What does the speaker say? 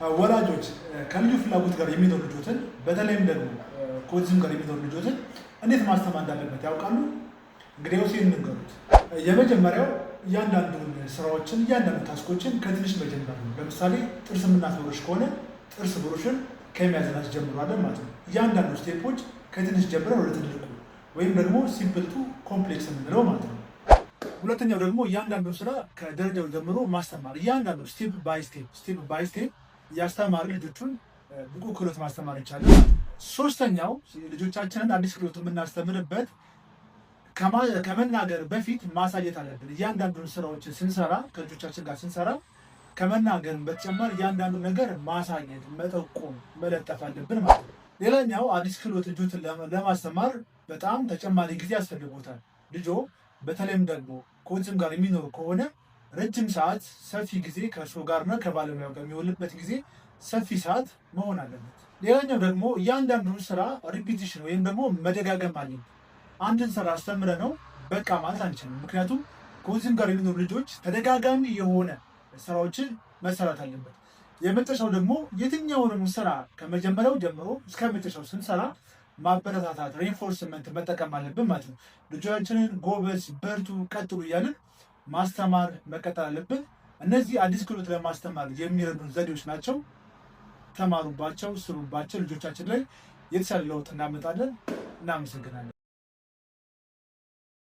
ወላጆች ከልዩ ፍላጎት ጋር የሚኖሩ ልጆችን በተለይም ደግሞ ከኦቲዝም ጋር የሚኖሩ ልጆችን እንዴት ማስተማር እንዳለበት ያውቃሉ? እንግዲህ ወሲን እንገሩት። የመጀመሪያው እያንዳንዱን ስራዎችን እያንዳንዱ ታስኮችን ከትንሽ መጀመር ነው። ለምሳሌ ጥርስ የምናስቦርሽ ከሆነ ጥርስ ብሩሽን ከሚያዘናጅ ጀምሯለን ማለት ነው። እያንዳንዱ ስቴፖች ከትንሽ ጀምረን ወደ ትልቁ ወይም ደግሞ ሲምፕል ቱ ኮምፕሌክስ የምንለው ማለት ነው። ሁለተኛው ደግሞ እያንዳንዱ ስራ ከደረጃው ጀምሮ ማስተማር፣ እያንዳንዱ ስቴፕ ባይ ስቴፕ እያስተማር ልጆቹን ብቁ ክህሎት ማስተማር ይቻላል። ሶስተኛው ልጆቻችንን አዲስ ክህሎት የምናስተምርበት ከመናገር በፊት ማሳየት አለብን። እያንዳንዱን ስራዎችን ስንሰራ ከልጆቻችን ጋር ስንሰራ ከመናገር በተጨማሪ እያንዳንዱ ነገር ማሳየት፣ መጠቆም፣ መለጠፍ አለብን ማለት ነው። ሌላኛው አዲስ ክህሎት ልጆችን ለማስተማር በጣም ተጨማሪ ጊዜ ያስፈልጎታል። ልጆ በተለይም ደግሞ ከኦቲዝም ጋር የሚኖሩ ከሆነ ረጅም ሰዓት ሰፊ ጊዜ ከሰው ጋርና ከባለሙያው ጋር የሚውልበት ጊዜ ሰፊ ሰዓት መሆን አለበት። ሌላኛው ደግሞ እያንዳንዱን ስራ ሪፒቲሽን ወይም ደግሞ መደጋገም አለበት። አንድን ስራ አስተምረ ነው በቃ ማለት አንችልም። ምክንያቱም ከኦቲዝም ጋር የሚኖሩ ልጆች ተደጋጋሚ የሆነ ስራዎችን መሰራት አለበት። የመጨረሻው ደግሞ የትኛውንም ስራ ከመጀመሪያው ጀምሮ እስከ መጨረሻው ስንሰራ ማበረታታት ሬንፎርስመንት መጠቀም አለብን ማለት ነው። ልጆቻችንን ጎበዝ፣ በርቱ፣ ቀጥሉ እያልን ማስተማር መቀጠል አለብን። እነዚህ አዲስ ክህሎት ለማስተማር የሚረዱን ዘዴዎች ናቸው። ተማሩባቸው፣ ስሩባቸው። ልጆቻችን ላይ የተሻለ ለውጥ እናመጣለን። እናመሰግናለን።